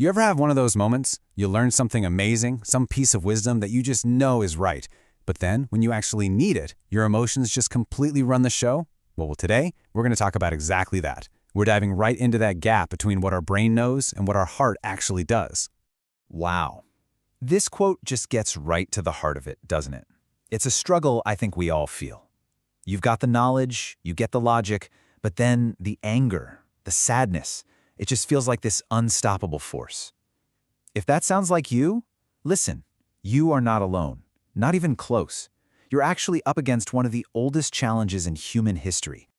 You ever have one of those moments? You learn something amazing, some piece of wisdom that you just know is right. But then, when you actually need it, your emotions just completely run the show? Well, today, we're going to talk about exactly that. We're diving right into that gap between what our brain knows and what our heart actually does. Wow. This quote just gets right to the heart of it, doesn't it? It's a struggle I think we all feel. You've got the knowledge, you get the logic, but then the anger, the sadness, it just feels like this unstoppable force. If that sounds like you, listen, you are not alone, not even close. You're actually up against one of the oldest challenges in human history.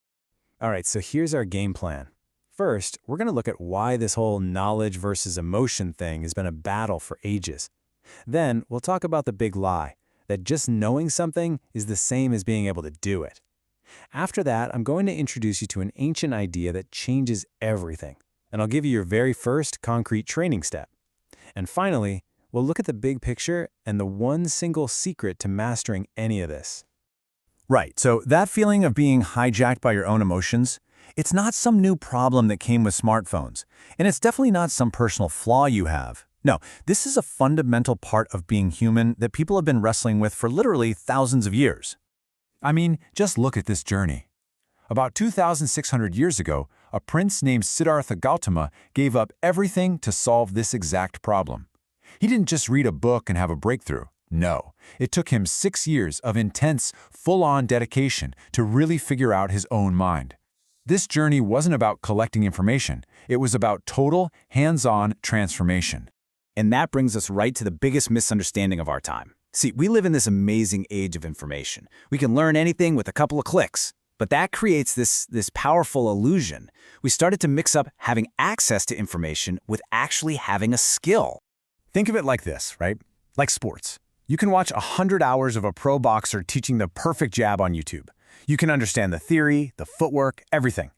All right, so here's our game plan. First, we're going to look at why this whole knowledge versus emotion thing has been a battle for ages. Then, we'll talk about the big lie, that just knowing something is the same as being able to do it. After that, I'm going to introduce you to an ancient idea that changes everything, and I'll give you your very first concrete training step. And finally, we'll look at the big picture and the one single secret to mastering any of this. Right, so that feeling of being hijacked by your own emotions, it's not some new problem that came with smartphones, and it's definitely not some personal flaw you have. No, this is a fundamental part of being human that people have been wrestling with for literally thousands of years. I mean, just look at this journey. About 2,600 years ago, a prince named Siddhartha Gautama gave up everything to solve this exact problem. He didn't just read a book and have a breakthrough. No, it took him 6 years of intense, full-on dedication to really figure out his own mind. This journey wasn't about collecting information. It was about total, hands-on transformation. And that brings us right to the biggest misunderstanding of our time. See, we live in this amazing age of information. We can learn anything with a couple of clicks. But that creates this powerful illusion. We started to mix up having access to information with actually having a skill. Think of it like this, right? Like sports. You can watch 100 hours of a pro boxer teaching the perfect jab on YouTube. You can understand the theory, the footwork, everything.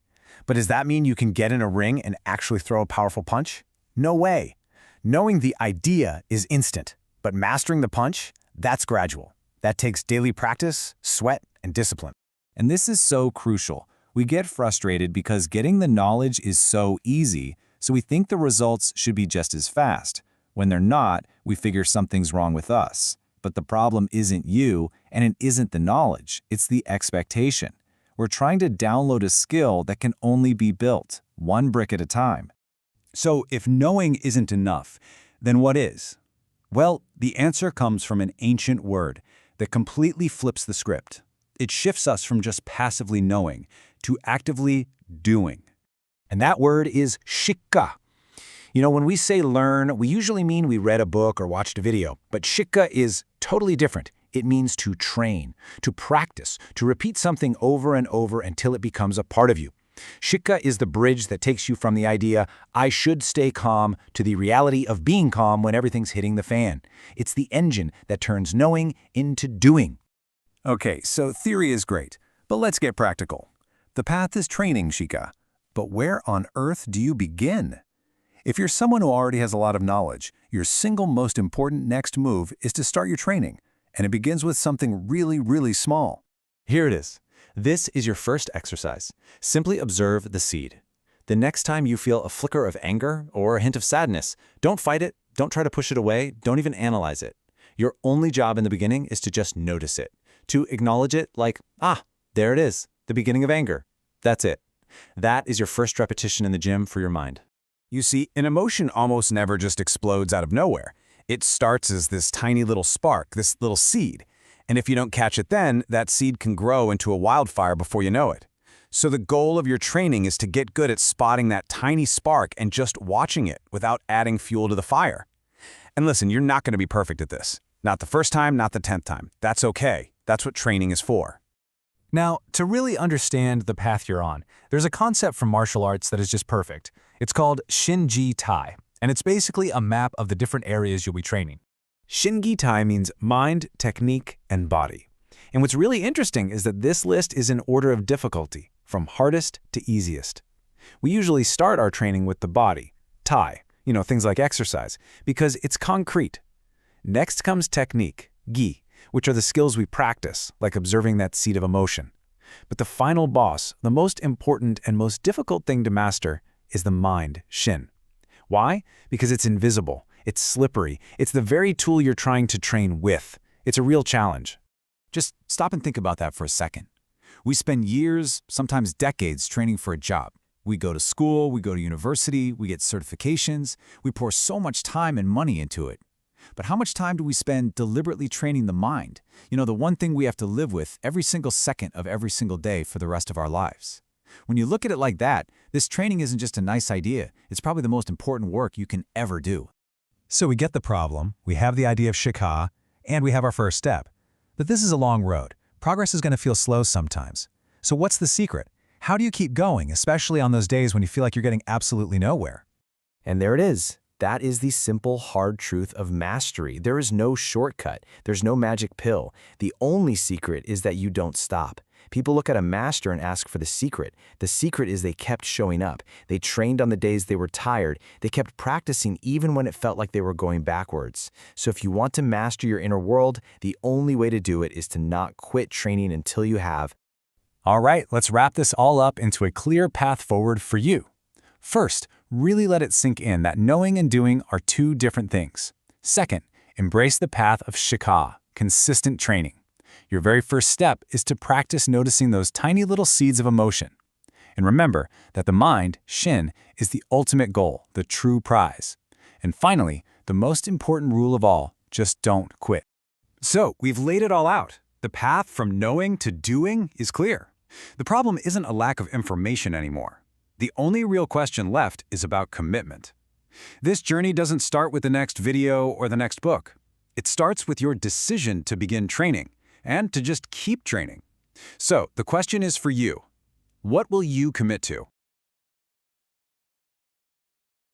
But does that mean you can get in a ring and actually throw a powerful punch? No way. Knowing the idea is instant, but mastering the punch, that's gradual. That takes daily practice, sweat, and discipline. And this is so crucial. We get frustrated because getting the knowledge is so easy, so we think the results should be just as fast. When they're not, we figure something's wrong with us. But the problem isn't you, and it isn't the knowledge, it's the expectation. We're trying to download a skill that can only be built, one brick at a time. So if knowing isn't enough, then what is? Well, the answer comes from an ancient word that completely flips the script. It shifts us from just passively knowing to actively doing. And that word is shikka. You know, when we say learn, we usually mean we read a book or watched a video. But shikka is totally different. It means to train, to practice, to repeat something over and over until it becomes a part of you. Shikka is the bridge that takes you from the idea, I should stay calm, to the reality of being calm when everything's hitting the fan. It's the engine that turns knowing into doing. Okay, so theory is great, but let's get practical. The path is training, shikka. But where on earth do you begin? If you're someone who already has a lot of knowledge, your single most important next move is to start your training, and it begins with something really, really small. Here it is. This is your first exercise. Simply observe the seed. The next time you feel a flicker of anger or a hint of sadness, don't fight it, don't try to push it away, don't even analyze it. Your only job in the beginning is to just notice it, to acknowledge it like, there it is, the beginning of anger. That's it. That is your first repetition in the gym for your mind. You see, an emotion almost never just explodes out of nowhere. It starts as this tiny little spark, this little seed. And if you don't catch it then, that seed can grow into a wildfire before you know it. So the goal of your training is to get good at spotting that tiny spark and just watching it without adding fuel to the fire. And listen, you're not going to be perfect at this. Not the first time, not the 10th time. That's okay. That's what training is for. Now, to really understand the path you're on, there's a concept from martial arts that is just perfect. It's called Shin-Ji Tai, and it's basically a map of the different areas you'll be training. Shin-Ji Tai means mind, technique, and body. And what's really interesting is that this list is in order of difficulty, from hardest to easiest. We usually start our training with the body, Tai, things like exercise, because it's concrete. Next comes technique, Gi, which are the skills we practice, like observing that seed of emotion. But the final boss, the most important and most difficult thing to master, is the mind, Shin. Why? Because it's invisible, it's slippery, it's the very tool you're trying to train with. It's a real challenge. Just stop and think about that for a second. We spend years, sometimes decades, training for a job. We go to school, we go to university, we get certifications, we pour so much time and money into it. But how much time do we spend deliberately training the mind? You know, the one thing we have to live with every single second of every single day for the rest of our lives. When you look at it like that, this training isn't just a nice idea, it's probably the most important work you can ever do. So we get the problem, we have the idea of shikha, and we have our first step. But this is a long road. Progress is going to feel slow sometimes. So what's the secret? How do you keep going, especially on those days when you feel like you're getting absolutely nowhere? And there it is. That is the simple, hard truth of mastery. There is no shortcut. There's no magic pill. The only secret is that you don't stop. People look at a master and ask for the secret. The secret is they kept showing up. They trained on the days they were tired. They kept practicing even when it felt like they were going backwards. So if you want to master your inner world, the only way to do it is to not quit training until you have. All right, let's wrap this all up into a clear path forward for you. First, really let it sink in that knowing and doing are two different things. Second, embrace the path of shikha, consistent training. Your very first step is to practice noticing those tiny little seeds of emotion. And remember that the mind, shin, is the ultimate goal, the true prize. And finally, the most important rule of all, just don't quit. So, we've laid it all out. The path from knowing to doing is clear. The problem isn't a lack of information anymore. The only real question left is about commitment. This journey doesn't start with the next video or the next book. It starts with your decision to begin training and to just keep training. So, the question is for you. What will you commit to?